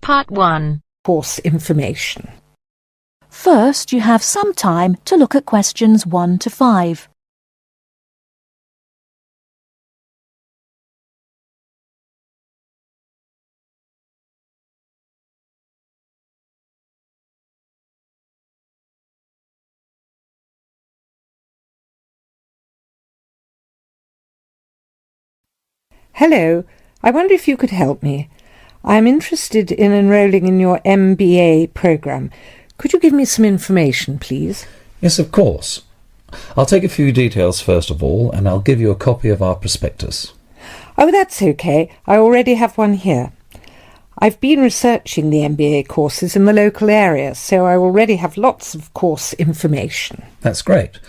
Part 1. Course information. First, you have some time to look at questions 1 to 5. Hello, I wonder if you could help me. I am interested in enrolling in your MBA programme. Could you give me some information, please? Yes, of course. I'll take a few details first of all, and I'll give you a copy of our prospectus. Oh, that's okay. I already have one here. I've been researching the MBA courses in the local area, so I already have lots of course information. That's great.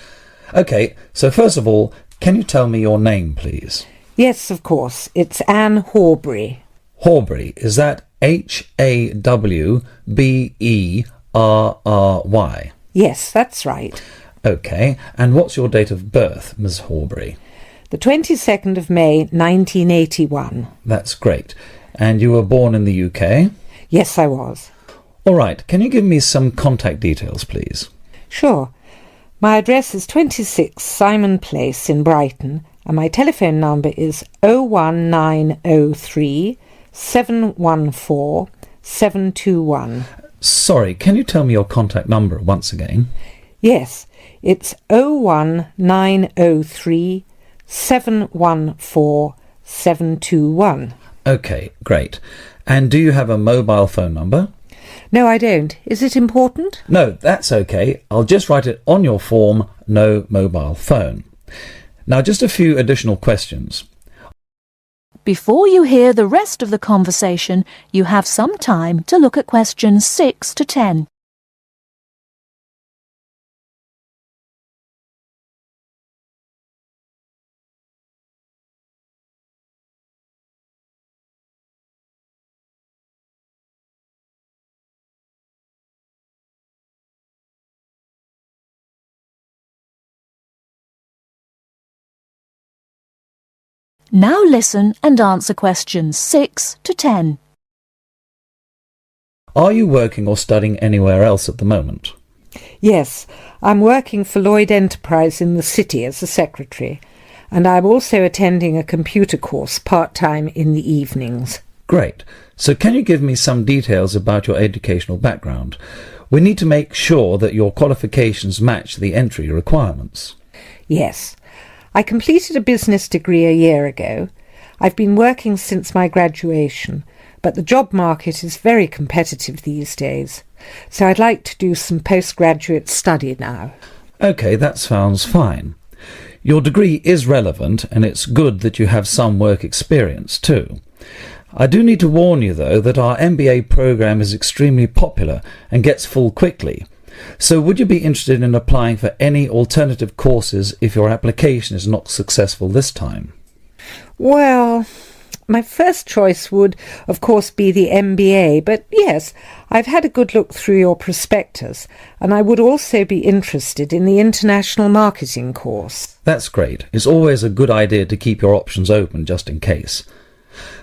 OK, so first of all, can you tell me your name, please? Yes, of course. It's Anne Horbury. Horbury, is that Hawberry? Yes, that's right. OK, and what's your date of birth, Ms. Horbury? The 22nd of May, 1981. That's great. And you were born in the UK? Yes, I was. All right, can you give me some contact details, please? Sure. My address is 26 Simon Place in Brighton, and my telephone number is 01903 714 721. Sorry, can you tell me your contact number once again? Yes, it's 01903 714 721. OK, great. And do you have a mobile phone number? No, I don't. Is it important? No, that's OK. I'll just write it on your form, no mobile phone. Now, just a few additional questions. Before you hear the rest of the conversation, you have some time to look at questions 6 to 10. Now listen and answer questions 6 to 10. Are you working or studying anywhere else at the moment? Yes, I'm working for Lloyd Enterprise in the city as a secretary, and I'm also attending a computer course part-time in the evenings. Great. So can you give me some details about your educational background? We need to make sure that your qualifications match the entry requirements. Yes. I completed a business degree a year ago. I've been working since my graduation, but the job market is very competitive these days, so I'd like to do some postgraduate study now. OK, that sounds fine. Your degree is relevant, and it's good that you have some work experience too. I do need to warn you, though, that our MBA programme is extremely popular and gets full quickly. So would you be interested in applying for any alternative courses if your application is not successful this time? Well, my first choice would, of course, be the MBA, but yes, I've had a good look through your prospectus, and I would also be interested in the international marketing course. That's great. It's always a good idea to keep your options open just in case.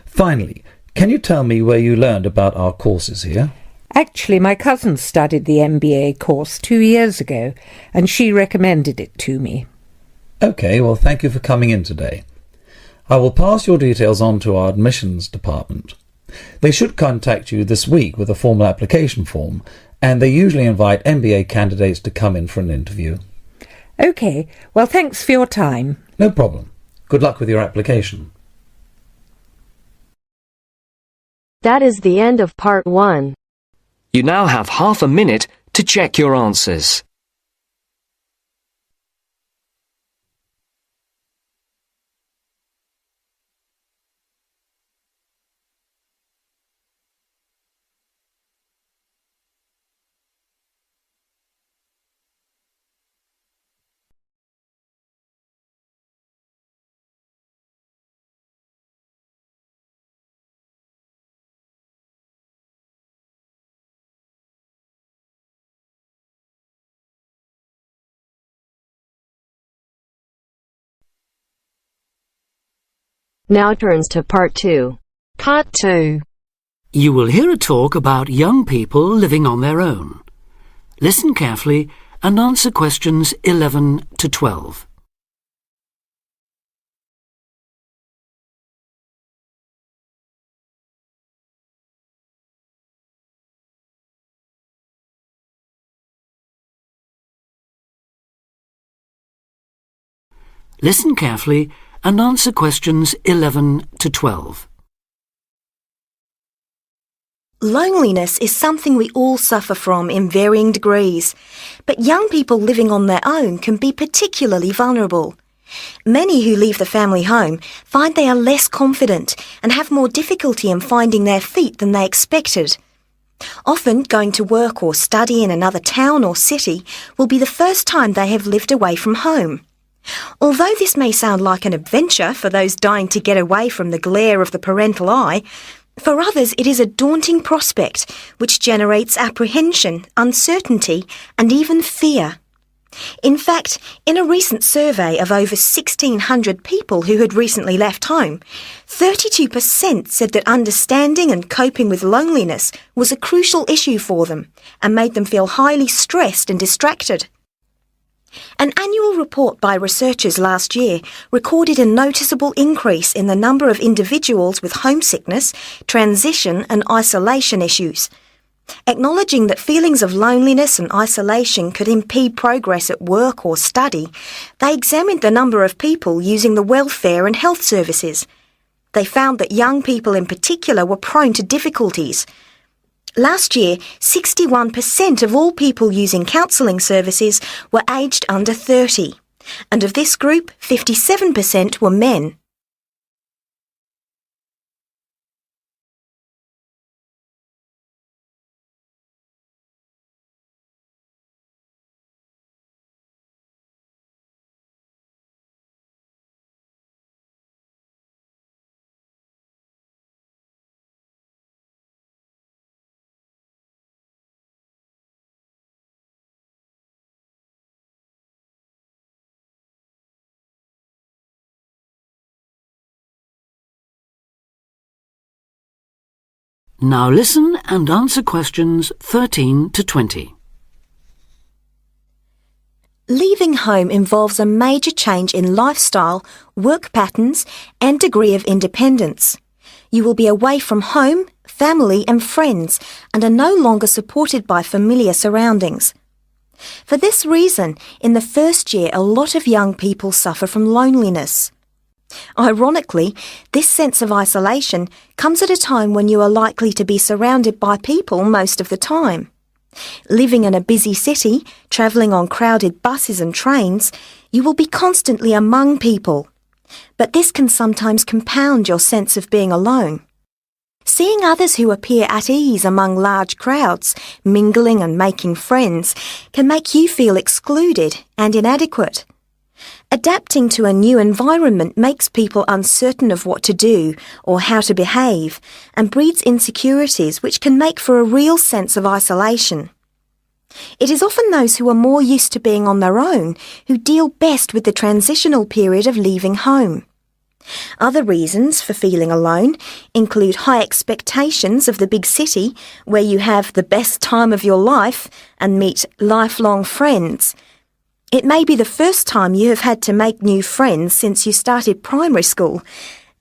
Finally, can you tell me where you learned about our courses here? Actually, my cousin studied the MBA course 2 years ago, and she recommended it to me. OK, well, thank you for coming in today. I will pass your details on to our admissions department. They should contact you this week with a formal application form, and they usually invite MBA candidates to come in for an interview. OK, well, thanks for your time. No problem. Good luck with your application. That is the end of Part 1. You now have half a minute to check your answers. Now turns to Part 2. Part 2. You will hear a talk about young people living on their own. Listen carefully and answer questions 11 to 12. Listen carefully and answer questions 11 to 12. Loneliness is something we all suffer from in varying degrees, but young people living on their own can be particularly vulnerable. Many who leave the family home find they are less confident and have more difficulty in finding their feet than they expected. Often, going to work or study in another town or city will be the first time they have lived away from home. Although this may sound like an adventure for those dying to get away from the glare of the parental eye, for others it is a daunting prospect which generates apprehension, uncertainty and even fear. In fact, in a recent survey of over 1,600 people who had recently left home, 32% said that understanding and coping with loneliness was a crucial issue for them and made them feel highly stressed and distracted. An annual report by researchers last year recorded a noticeable increase in the number of individuals with homesickness, transition and isolation issues. Acknowledging that feelings of loneliness and isolation could impede progress at work or study, they examined the number of people using the welfare and health services. They found that young people in particular were prone to difficulties. Last year, 61% of all people using counselling services were aged under 30, and of this group, 57% were men. Now listen and answer questions 13 to 20. Leaving home involves a major change in lifestyle, work patterns and degree of independence. You will be away from home, family and friends and are no longer supported by familiar surroundings. For this reason, in the first year a lot of young people suffer from loneliness. Ironically, this sense of isolation comes at a time when you are likely to be surrounded by people most of the time. Living in a busy city, travelling on crowded buses and trains, you will be constantly among people. But this can sometimes compound your sense of being alone. Seeing others who appear at ease among large crowds, mingling and making friends, can make you feel excluded and inadequate. Adapting to a new environment makes people uncertain of what to do or how to behave and breeds insecurities which can make for a real sense of isolation. It is often those who are more used to being on their own who deal best with the transitional period of leaving home. Other reasons for feeling alone include high expectations of the big city where you have the best time of your life and meet lifelong friends. It may be the first time you have had to make new friends since you started primary school,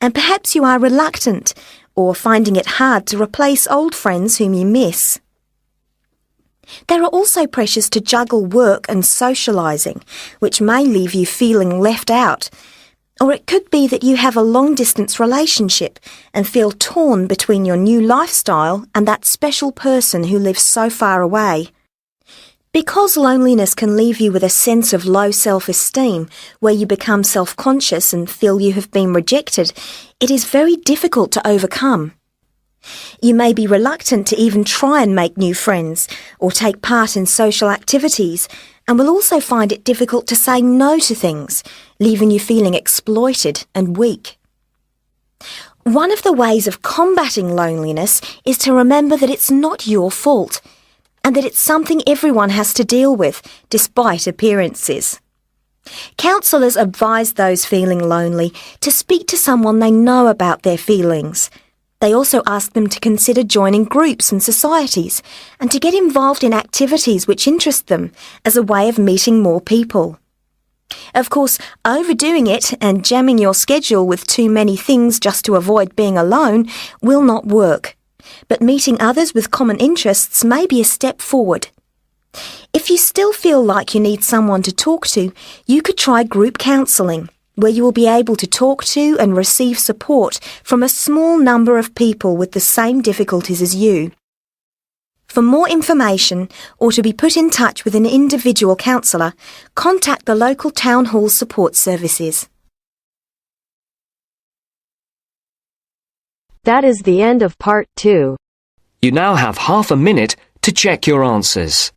and perhaps you are reluctant or finding it hard to replace old friends whom you miss. There are also pressures to juggle work and socialising, which may leave you feeling left out. Or it could be that you have a long-distance relationship and feel torn between your new lifestyle and that special person who lives so far away. Because loneliness can leave you with a sense of low self-esteem, where you become self-conscious and feel you have been rejected, it is very difficult to overcome. You may be reluctant to even try and make new friends or take part in social activities, and will also find it difficult to say no to things, leaving you feeling exploited and weak. One of the ways of combating loneliness is to remember that it's not your fault, and that it's something everyone has to deal with, despite appearances. Counsellors advise those feeling lonely to speak to someone they know about their feelings. They also ask them to consider joining groups and societies and to get involved in activities which interest them as a way of meeting more people. Of course, overdoing it and jamming your schedule with too many things just to avoid being alone will not work. But meeting others with common interests may be a step forward. If you still feel like you need someone to talk to, you could try group counselling, where you will be able to talk to and receive support from a small number of people with the same difficulties as you. For more information or to be put in touch with an individual counsellor, contact the local town hall support services. That is the end of part 2. You now have half a minute to check your answers.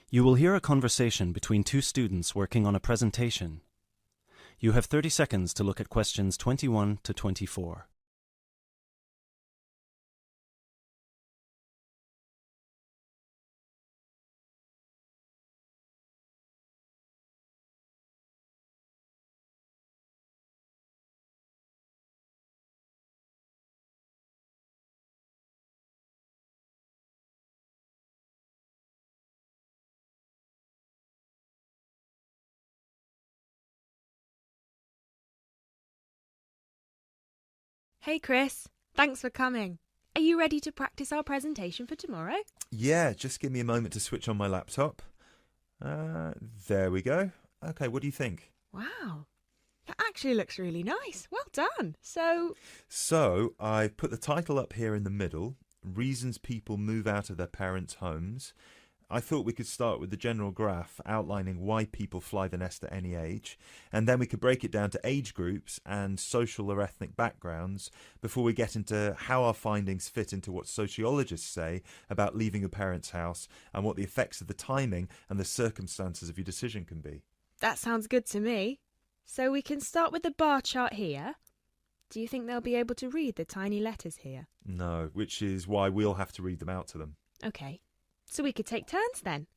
You will hear a conversation between two students working on a presentation. You have 30 seconds to look at questions 21 to 24. Hey Chris, thanks for coming. Are you ready to practice our presentation for tomorrow? Yeah, just give me a moment to switch on my laptop. There we go. Okay, what do you think? Wow, that actually looks really nice. Well done. So, I've put the title up here in the middle, Reasons People Move Out of Their Parents' Homes. I thought we could start with the general graph outlining why people fly the nest at any age, and then we could break it down to age groups and social or ethnic backgrounds before we get into how our findings fit into what sociologists say about leaving your parents' house and what the effects of the timing and the circumstances of your decision can be. That sounds good to me. So we can start with the bar chart here. Do you think they'll be able to read the tiny letters here? No, which is why we'll have to read them out to them. Okay, so we could take turns then.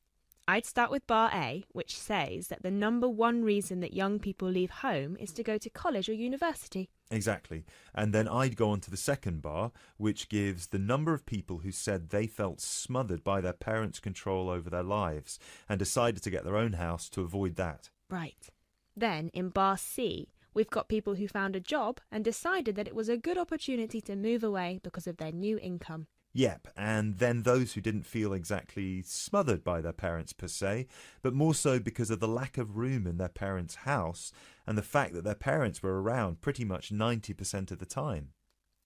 I'd start with bar A, which says that the number one reason that young people leave home is to go to college or university. Exactly. And then I'd go on to the second bar, which gives the number of people who said they felt smothered by their parents' control over their lives and decided to get their own house to avoid that. Right. Then in bar C, we've got people who found a job and decided that it was a good opportunity to move away because of their new income. Yep, and then those who didn't feel exactly smothered by their parents per se, but more so because of the lack of room in their parents' house and the fact that their parents were around pretty much 90% of the time.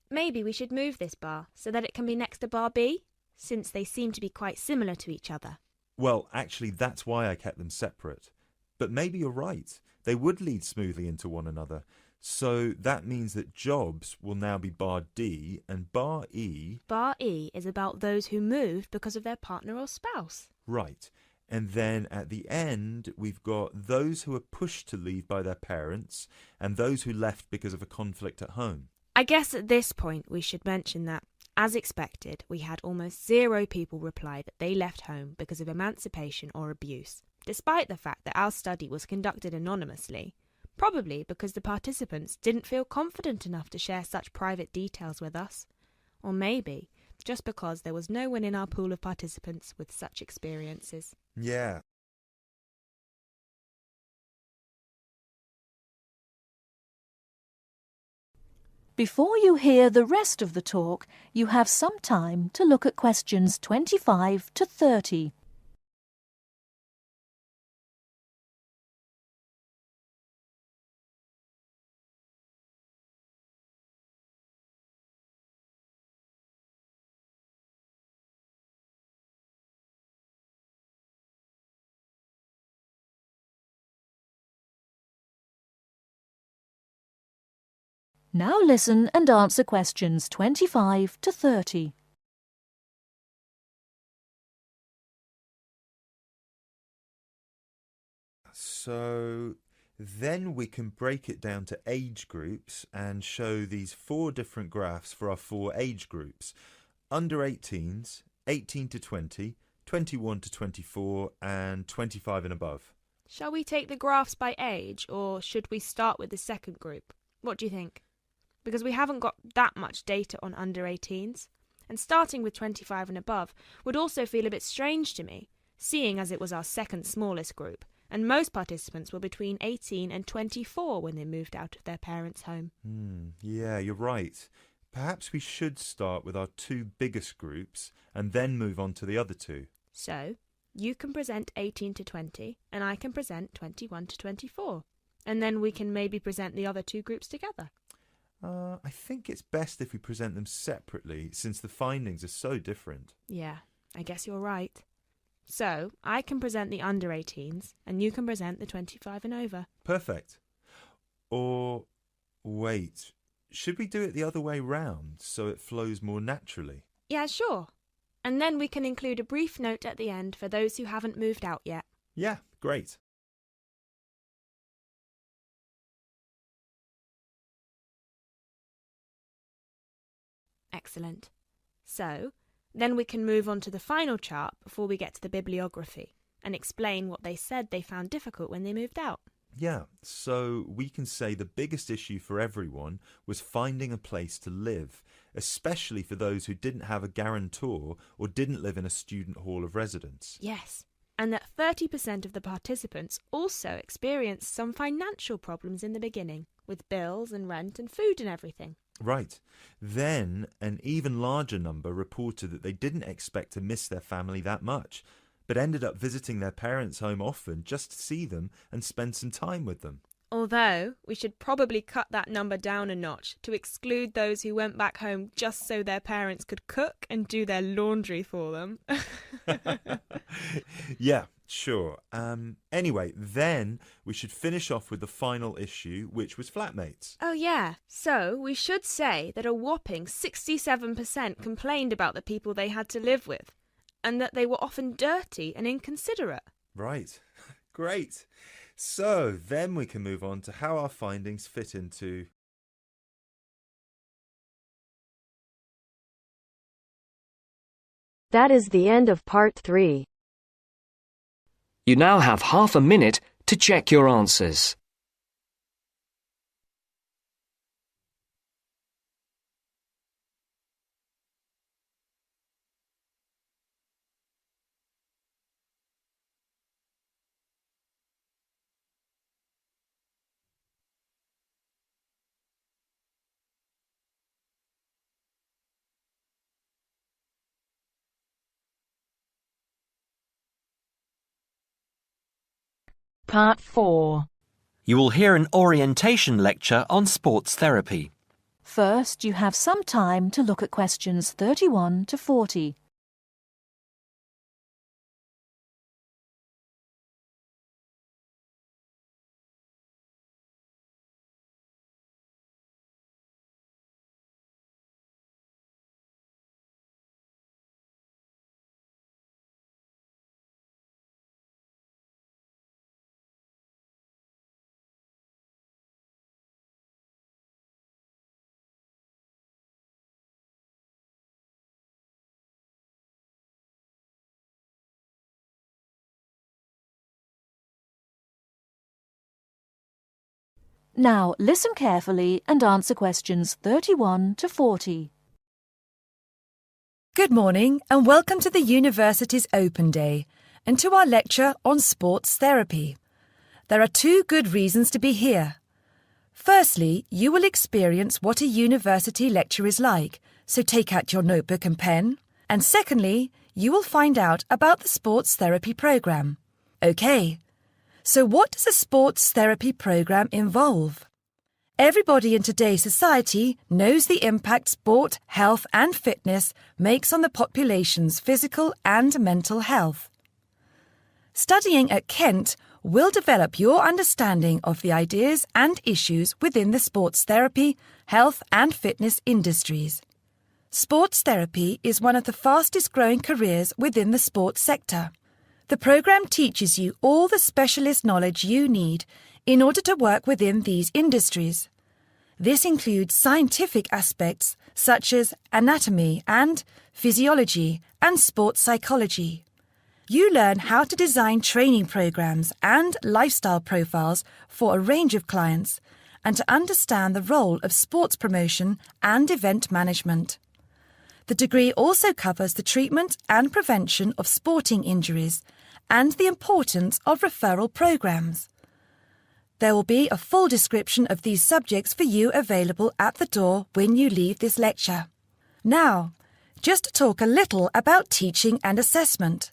Maybe we should move this bar so that it can be next to bar B, since they seem to be quite similar to each other. Well, actually, that's why I kept them separate. But maybe you're right. They would lead smoothly into one another. So that means that jobs will now be bar D and bar E... Bar E is about those who moved because of their partner or spouse. Right. And then at the end, we've got those who are pushed to leave by their parents and those who left because of a conflict at home. I guess at this point we should mention that, as expected, we had almost 0 people reply that they left home because of emancipation or abuse, despite the fact that our study was conducted anonymously. Probably because the participants didn't feel confident enough to share such private details with us. Or maybe just because there was no one in our pool of participants with such experiences. Yeah. Before you hear the rest of the talk, you have some time to look at questions 25 to 30. Now listen and answer questions 25 to 30. So then we can break it down to age groups and show these 4 different graphs for our 4 age groups. Under 18s, 18 to 20, 21 to 24 and 25 and above. Shall we take the graphs by age, or should we start with the second group? What do you think? Because we haven't got that much data on under 18s, and starting with 25 and above would also feel a bit strange to me, seeing as it was our second smallest group, and most participants were between 18 and 24 when they moved out of their parents' home. Yeah, you're right. Perhaps we should start with our 2 biggest groups and then move on to the other 2. So, you can present 18 to 20, and I can present 21 to 24. And then we can maybe present the other 2 groups together. I think it's best if we present them separately, since the findings are so different. Yeah, I guess you're right. So, I can present the under 18s, and you can present the 25 and over. Perfect. Or, wait, should we do it the other way round, so it flows more naturally? Yeah, sure. And then we can include a brief note at the end for those who haven't moved out yet. Yeah, great. Excellent. So, then we can move on to the final chart before we get to the bibliography and explain what they said they found difficult when they moved out. Yeah, so we can say the biggest issue for everyone was finding a place to live, especially for those who didn't have a guarantor or didn't live in a student hall of residence. Yes, and that 30% of the participants also experienced some financial problems in the beginning, with bills and rent and food and everything. Right. Then an even larger number reported that they didn't expect to miss their family that much, but ended up visiting their parents' home often just to see them and spend some time with them. Although, we should probably cut that number down a notch to exclude those who went back home just so their parents could cook and do their laundry for them. Yeah, sure. Anyway, then we should finish off with the final issue, which was flatmates. Oh yeah, so we should say that a whopping 67% complained about the people they had to live with, and that they were often dirty and inconsiderate. Right. Great. So then we can move on to how our findings fit into... That is the end of part 3. You now have half a minute to check your answers. Part 4. You will hear an orientation lecture on sports therapy. First, you have some time to look at questions 31 to 40. Now, listen carefully and answer questions 31 to 40. Good morning and welcome to the university's Open Day and to our lecture on sports therapy. There are 2 good reasons to be here. Firstly, you will experience what a university lecture is like, so take out your notebook and pen. And secondly, you will find out about the sports therapy programme. OK. So what does a sports therapy programme involve? Everybody in today's society knows the impact sport, health and fitness makes on the population's physical and mental health. Studying at Kent, will develop your understanding of the ideas and issues within the sports therapy, health and fitness industries. Sports therapy is one of the fastest growing careers within the sports sector. The programme teaches you all the specialist knowledge you need in order to work within these industries. This includes scientific aspects such as anatomy and physiology and sports psychology. You learn how to design training programs and lifestyle profiles for a range of clients and to understand the role of sports promotion and event management. The degree also covers the treatment and prevention of sporting injuries and the importance of referral programs. There will be a full description of these subjects for you available at the door when you leave this lecture. Now, just to talk a little about teaching and assessment.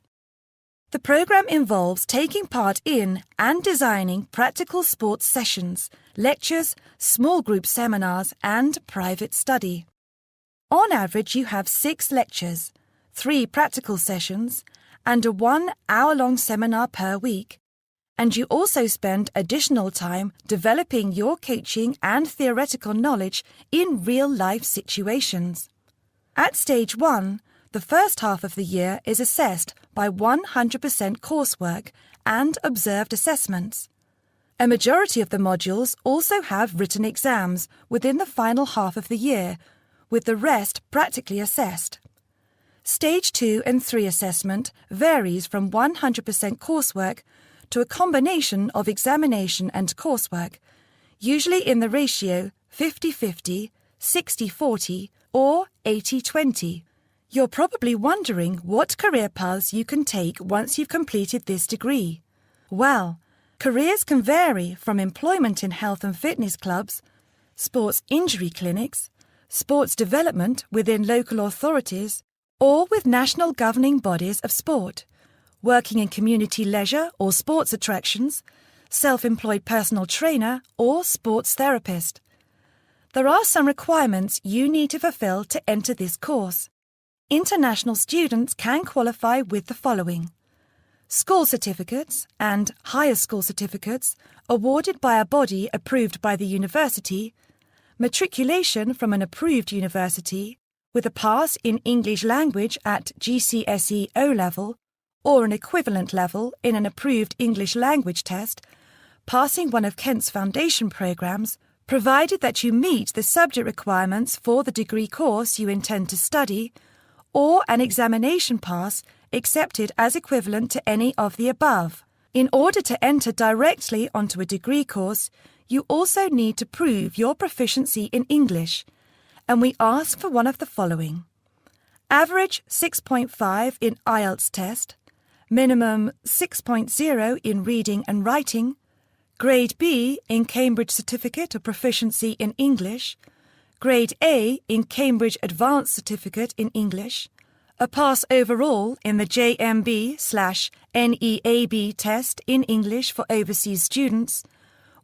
The programme involves taking part in and designing practical sports sessions, lectures, small group seminars and private study. On average, you have 6 lectures, 3 practical sessions and a 1-hour-long seminar per week. And you also spend additional time developing your coaching and theoretical knowledge in real-life situations. At Stage 1, the first half of the year is assessed by 100% coursework and observed assessments. A majority of the modules also have written exams within the final half of the year, with the rest practically assessed. Stage 2 and 3 assessment varies from 100% coursework to a combination of examination and coursework, usually in the ratio 50-50, 60-40 or 80-20. You're probably wondering what career paths you can take once you've completed this degree. Well, careers can vary from employment in health and fitness clubs, sports injury clinics, sports development within local authorities, or with national governing bodies of sport, working in community leisure or sports attractions, self-employed personal trainer or sports therapist. There are some requirements you need to fulfill to enter this course. International students can qualify with the following: school certificates and higher school certificates awarded by a body approved by the university, matriculation from an approved university, with a pass in English language at GCSE O-level or an equivalent level in an approved English language test, passing one of Kent's foundation programmes, provided that you meet the subject requirements for the degree course you intend to study, or an examination pass accepted as equivalent to any of the above. In order to enter directly onto a degree course, you also need to prove your proficiency in English, and we ask for one of the following: average 6.5 in IELTS test, minimum 6.0 in reading and writing, Grade B in Cambridge Certificate of Proficiency in English, Grade A in Cambridge Advanced Certificate in English, a pass overall in the JMB/NEAB test in English for overseas students,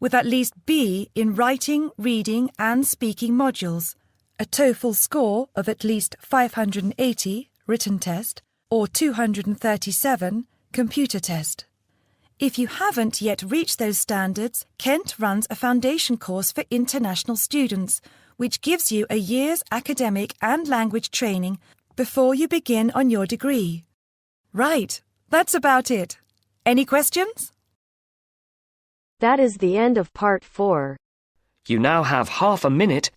with at least B in writing, reading and speaking modules, a TOEFL score of at least 580 written test or 237 computer test. If you haven't yet reached those standards, Kent runs a foundation course for international students, which gives you a year's academic and language training before you begin on your degree. Right, that's about it. Any questions? That is the end of part 4. You now have half a minute